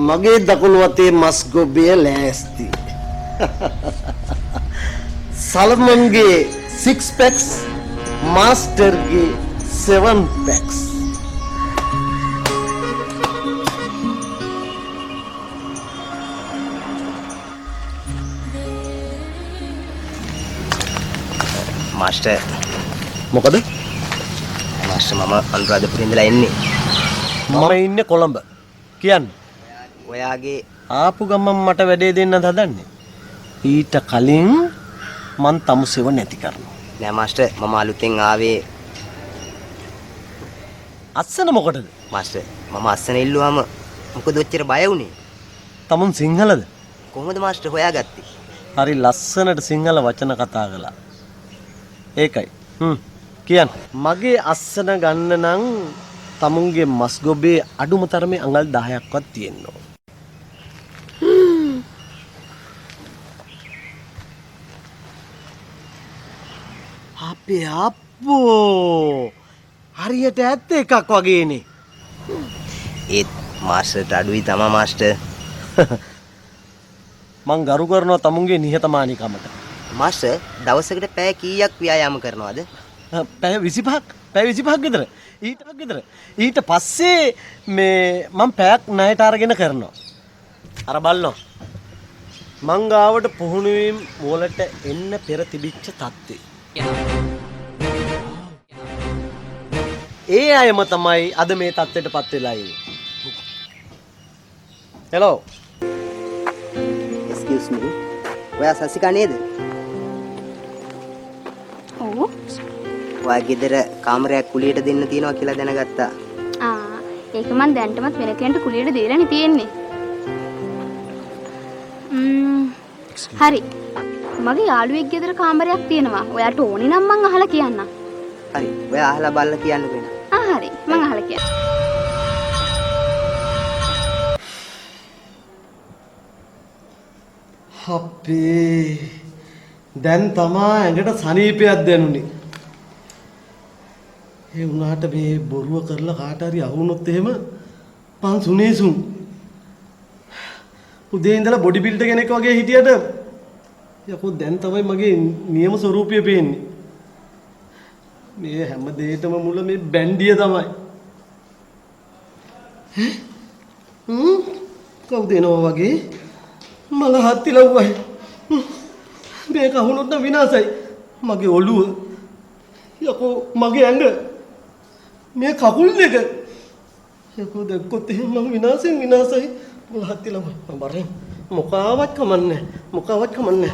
මගේ දකුණු වතේ මස් ගොබේ ලෑස්ති. සල්මන්ගේ 6 packs මාස්ටර්ගේ 7 packs. මාස්ටර් මොකද? මාස්ටර් මම අනුරාධපුරේ ඉඳලා එන්නේ. මම ඉන්නේ කොළඹ. කියන්නේ ඔයාගේ ආපු ගමන් මට වැඩේ දෙන්නද හදන්නේ? ඊට කලින් මං තමුසෙව නැති කරනවා. නෑ මාස්ටර් මම අලුතෙන් ආවේ. අස්සන මොකටද? මාස්ටර් මම අස්සන ඉල්ලුවාම මොකද ඔච්චර බය වුනේ? තමුන් සිංහලද? කොහොමද මාස්ටර් හොයාගත්තේ? හරි ලස්සනට සිංහල වචන කතා කළා. ඒකයි. කියන්න. මගේ අස්සන ගන්න නම් තමුන්ගේ මස් ගොබේ අඩුම තරමේ අඟල් 10ක්වත් තියෙන්න ඕන. අපේ අප්පෝ හරියට ඇත්ත එකක් වගේනේ. ඒත් මාස්ටර්ට අඩුයි තමා මාස්ටර්. මං ගරු කරනවා තමුන්ගේ නිහතමානීකමට. මාස්ටර් දවසකට පැය කීයක් ව්‍යායාම කරනවද? පැය 25ක්. පැය 25ක් විතර. ඊට පස්සේ මේ මම පැයක් ණයට අරගෙන කරනවා. අර බලනවා. මං ගාවට පුහුණුවීම් වලට එන්න පෙර තිබිච්ච තත්ත්වේ. ඒ අයම තමයි අද මේ තත්ත්වයටපත් වෙලා ඉන්නේ. හෙලෝ. එක්ස්කියුස් මී. ඔයා සසිකා නේද? ඔව්. ඔයා ගෙදර කාමරයක් කුලියට දෙන්න තියනවා කියලා දැනගත්තා. ඒක මං දැන්ටමත් වෙන කෙනෙක්ට කුලියට දීලානේ තියෙන්නේ. හරි. මගේ යාළුවෙක් ගෙදර කාමරයක් තියෙනවා. ඔයාට ඕනි නම් මං අහලා කියන්නම්. හරි. ඔයා අහලා බලලා කියන්න වෙන. හරි. මං අහලා කියන්නම්. අපේ දැන් තමා ඇඟට සනීපයක් දැනුනේ. ඒ වුණාට මේ බොරුව කරලා කාට හරි අහුනොත් එහෙම පන් සුනේසුන්. උදේ ඉඳලා බොඩි බිල්ඩර් කෙනෙක් වගේ හිටියට යකෝ දැන් තමයි මගේ නියම ස්වරූපය පේන්නේ. මේ හැම දෙයකම මුල මේ බැන්ඩිය තමයි. කවුද එනවා වගේ? මල හත්තිලව්වයි. මේක අහුනොත් නම් විනාසයි. මගේ ඔළුව. යකෝ මගේ ඇඟ. මේ කකුල් දෙක. යකෝ දැක්කොත් එහෙම මම විනාසයි. මල හත්තිලව්වයි. බරෙන් මොකාවත් කමන්නේ.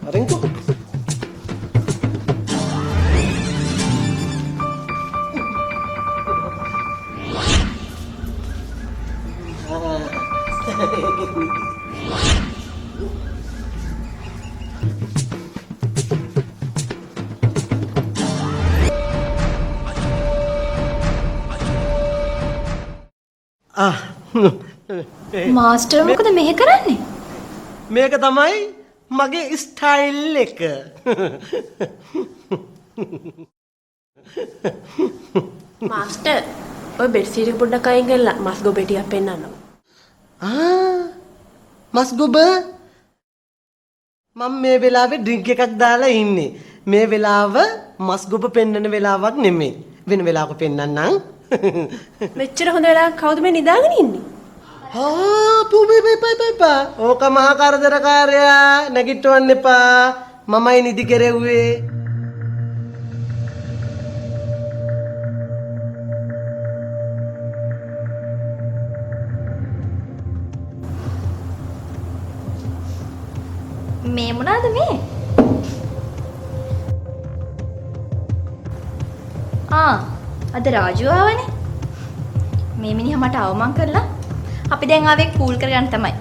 අරෙන්කෝ. මාස්ටර් මොකද මෙහෙ කරන්නේ? මේක තමයි මගේ ස්ටයිල් එක. මාස්ටර් ඔය බෙඩ්ෂීට් එක පොඩ්ඩක් අයින් කරලා මස් ගොබේ ටිකක් පෙන්නන්න. මස් ගොබ මම මේ වෙලාවේ ඩ්‍රින්ක් එකක් දාලා ඉන්නේ. මේ වෙලාව මස් ගොබ පෙන්නන වෙලාවක් නෙමෙයි. වෙන වෙලාවක පෙන්නන්නම්. මෙච්චර හොඳ වෙලාවක් කවුද මේ නිදාගෙන ඉන්නේ? පුබේපා ඕක මහා කරදරකාරයා නැගිටවන්න එපා. මමයි නිදි කෙරෙව්වේ. මේ මොනවාද මේ? අද රාජු ආවනේ. මේ මිනිහා මට අවමන් කරලා අපි දැන් ආවේ කූල් කරගන්න තමයි.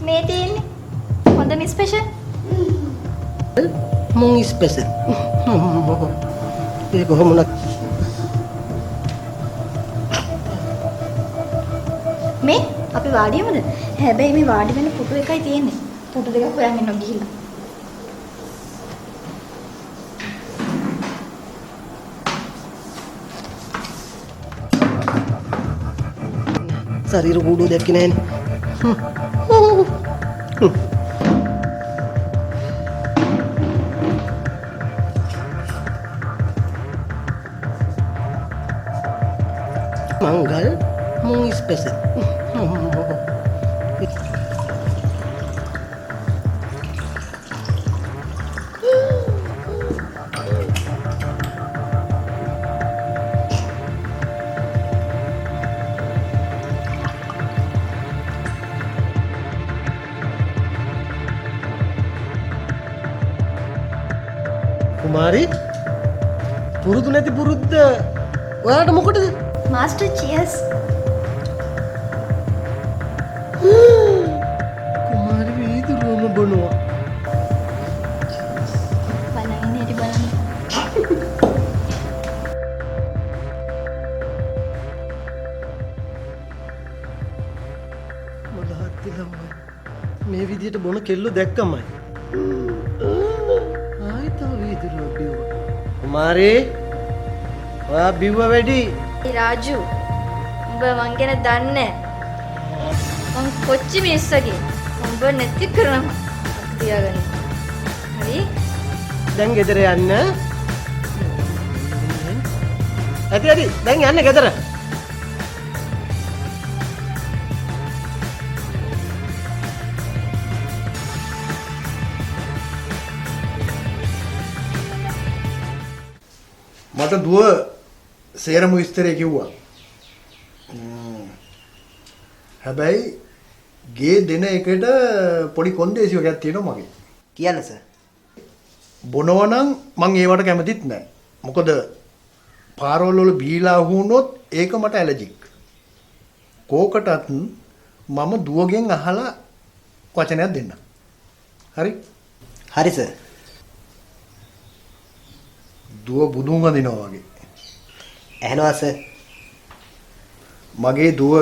මේ තියෙන්නේ. හොඳ නේ ස්පෙෂල්. මොන් ස්පෙෂල්. ඒක කොහොමද? මේ අපි වාඩියමද? හැබැයි මේ වාඩි වෙන පුටු එකයි තියෙන්නේ. පුටු දෙකක් හොයන් එන්න ගිහිල්ලා. ශරීර කූඩුව දැක්කේ නැහැනේ. මංගල් මුං ස්පෙෂල්. කුමාරි පුරුදු නැති පුරුද්ද ඔයාට මොකටද? මාස්ටර් චියර්ස්. කුමාරි වීදුරුවම බොනවා. බලන්න හැටි බලන්න. මොලහත් ළමයි මේ විදියට බොන කෙල්ලෝ දැක්කමයි. ආයිත් වීදුරුව බිව්වා. කුමාරි ඔයා බිව්ව වැඩි. ඒ රාජු උඹ මං ගැන දන්නේ මං කොච්චි මිනිස්සගේ උඹ නැති කරනම තියාගන්න. හරි? දැන් ගෙදර යන්න. ඇති දැන් යන්න ගෙදර. මට දුව සේරම විස්තරය කිව්වා. හැබැයි ගේ දෙන එකට පොඩි කොන්දේසියක් තියෙනවා මගේ. කියන්න සර්. බොනවා නම් මං ඒවට කැමතිත් නැහැ. මොකද පාරවල් වල බීලා වුණොත් ඒක මට ඇලර්ජික්. කෝකටත් මම දුවගෙන් අහලා වචනයක් දෙන්න. හරි? හරි සර්. දුව බුදුන් වඳිනවා වගේ. ඇහෙනවා සර්. මගේ දුව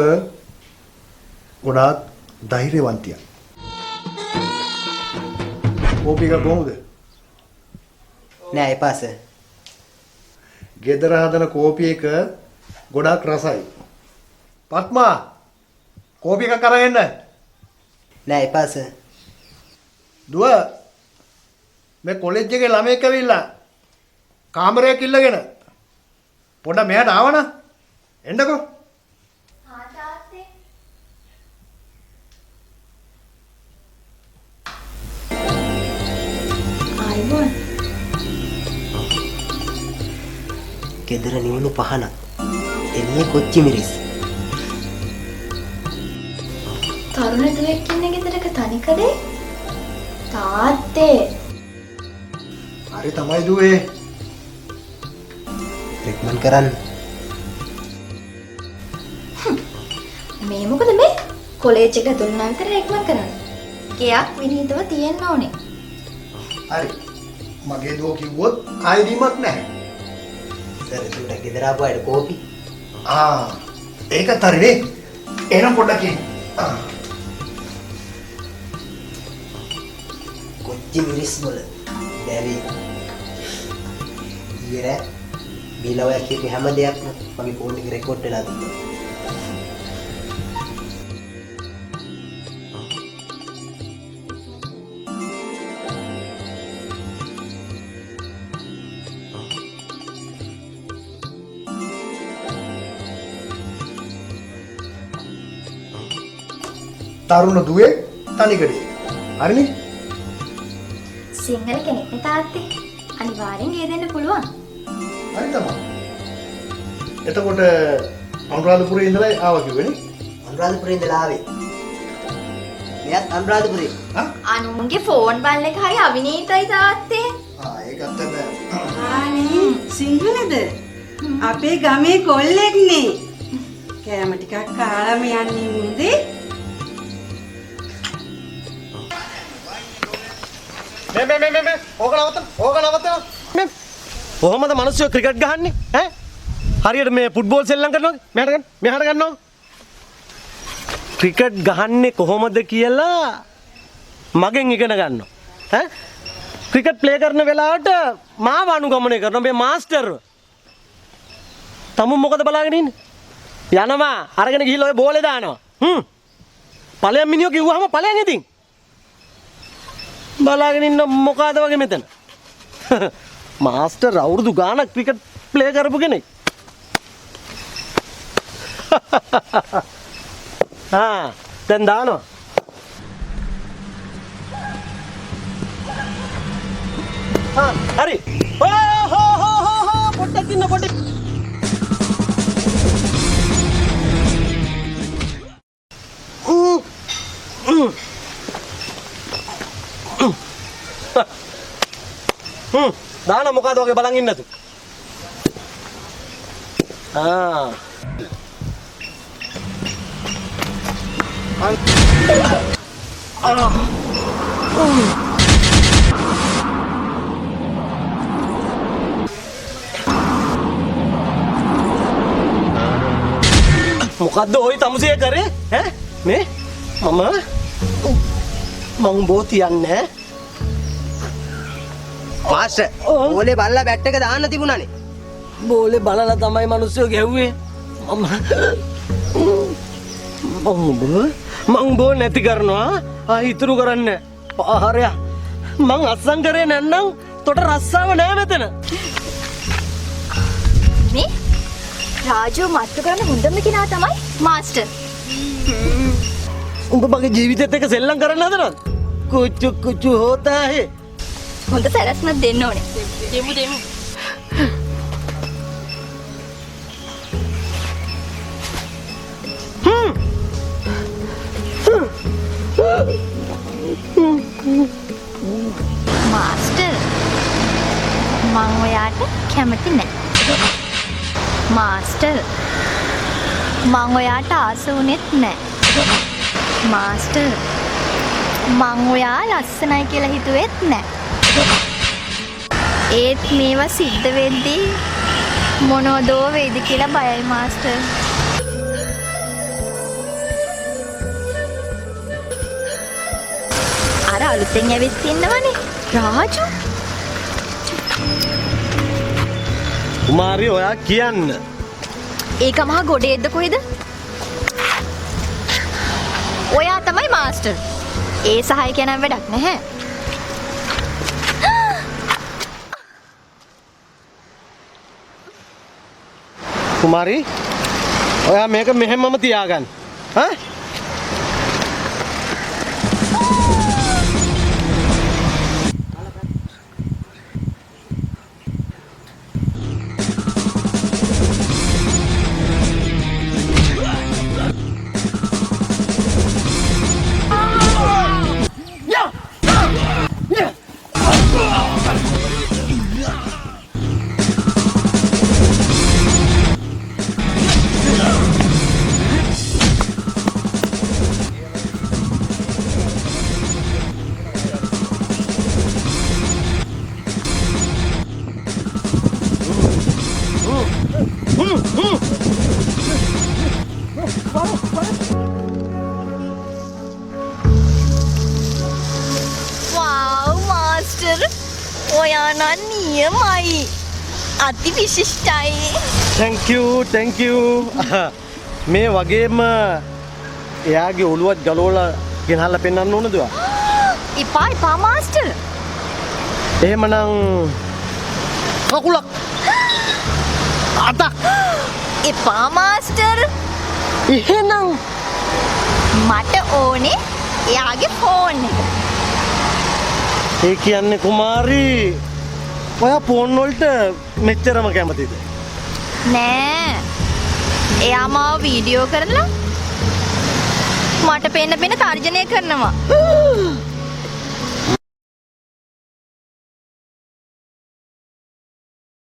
ගොඩාක් ධෛර්යවන්තියක්. කෝපික කොහොමද? නෑ එපා සර්. ගෙදර හදන කෝපි එක ගොඩාක් රසයි. පත්මා කෝපි එකක් අරන් එන්න. නෑ එපා සර්. දුව මේ කොලෙජ් එකේ ළමයෙක් ඇවිල්ලා කාමරයක් ඉල්ලගෙන පොඩ මෙහාට ආවනම් එන්නකෝ. ආ තාත්තේ. ආයිබෝන්. ගෙදර නිවුණු පහන. එළියේ කොච්චි මිරිස්. තරුණ දුවෙක් ඉන්න ගෙදරක තනිකරේ තාත්තේ. හරි තමයි දුවේ. ට්‍රීට්මන්ට් කරන්න. මේ මොකද මේ කොලේජ් එක දුන්නා විතර රෙකමන්ඩ් කරන්නේ. ගයක් විනීතව තියෙන්න ඕනේ. හරි. මගේ දුව කිව්වොත් ආයෙදීමක් නැහැ. සර් ඒකට ගෙදර ආපු අයට කෝපි. ඒකත් හරිනේ. එහෙනම් පොඩ්ඩක් ඉන්න. කොච්චි මිරිස් වල බැරි. ඊයේ බීලව කියපු හැම දෙයක්ම මගේ ෆෝන් එකේ රෙකෝඩ් වෙලා තිබුණා. තරුණ දුවේ තනිකඩේ. හරිනේ? සිංහල කෙනෙක් නේ තාත්තේ. අනිවාර්යෙන් ගේ දෙන්න පුළුවන්. හරි තමයි. එතකොට අනුරාධපුරේ ඉඳලා ආවා කිව්වනේ. අනුරාධපුරේ ඉඳලා ආවේ. මෙයත් අනුරාධපුරේ. අනුන්ගේ ෆෝන් බලන එක හරි අවිනීතයි තාත්තේ. ඒකත් තමයි. ආනේ සිංහලද? අපේ ගමේ කොල්ලෙක්නේ. කෑම ටිකක් කාලාම යන්නේ මුදේ. මේ ඕක නවත්තන. කොහොමද මිනිස්සු ක්‍රිකට් ගහන්නේ? ඈ? හරියට මේ ෆුට්බෝල් සෙල්ලම් කරනවා. මෙහාට ගන්නවා. ක්‍රිකට් ගහන්නේ කොහොමද කියලා මගෙන් ඉගෙන ගන්නවා. ඈ? ක්‍රිකට් ප්ලේ කරන වෙලාවට මාව අනුගමනය කරනවා මේ මාස්ටර්ව. තමුන් මොකද බලාගෙන ඉන්නේ? යනවා අරගෙන ගිහිල්ලා ඔය බෝලේ දානවා. ඵලයන් මිනිහෝ කිව්වහම ඵලයන් ඉතින්. බලාගෙන ඉන්න මොකಾದ වගේ මෙතන. මාස්ටර් අවුරුදු ගාණක් ක්‍රිකට් ප්ලේ කරපු කෙනෙක්. දැන් දානවා. හරි. පොට්ටක් ඉන්න පොට්ටක්. දාන මොකද වගේ බලන් ඉන්නතු. මොකද්ද ඔය තමුසේ කරේ ඈ මේ මම බෝ තියන්නේ මාස්ටර් ඕලේ බල්ලා බැට් එක දාන්න තිබුණානේ. බෝලේ බලලා තමයි මිනිස්සු ගැහුවේ. මම බෝ නැති කරනවා ඉතුරු කරන්න පාරය මං අස්සම් කරේ නැත්නම් තොට රස්සාව නෑ මෙතන. මේ රාජු මට්ටු කරන හොඳම කෙනා තමයි මාස්ටර්. උඹ මගේ ජීවිතෙත් එක්ක සෙල්ලම් කරන්න හදනවද? කුචු කුචු හොතා හේ. හොඳ සැරස්මක් දෙන්න ඕනේ. දෙමු. මාස්ටර් මං ඔයාට කැමති නෑ. මාස්ටර් මං ඔයාට ආස වුණෙත් නෑ. මාස්ටර් මං ඔයා ලස්සනයි කියලා හිතුවෙත් නෑ. ඒත් මේවා සිද්ධ වෙද්දී මොනවදෝ වෙයිද කියලා බයයි මාස්ටර්. අර අලුතෙන් ඇවිත් ඉන්නවනේ රාජු. කුමාරි ඔයා කියන්න. ඒක මහා ගොඩේද්ද කොහෙද? ඔයා තමයි මාස්ටර්. ඒ සහායකයා නම් වැඩක් නැහැ. කුමාරි ඔයා මේක මෙහෙමම තියාගන්න. ඔයා නම් නියමයි. අති විශිෂ්ටයි. thank you. මේ වගේම එයාගේ ඔළුවත් ගලවලා ගෙනහල්ලා පෙන්නන්න ඕනද ඔයා? එපා මාස්ටර්. එහෙමනම් කකුලක් අතක්. එපා මාස්ටර්. එහෙනම් මට ඕනේ එයාගේ ෆෝන් එක. ඒ කියන්නේ කුමාරි ඔයා ෆෝන් වලට මෙච්චරම කැමතිද? නෑ. එයා මාව වීඩියෝ කරලා මට පෙන්න තර්ජනය කරනවා.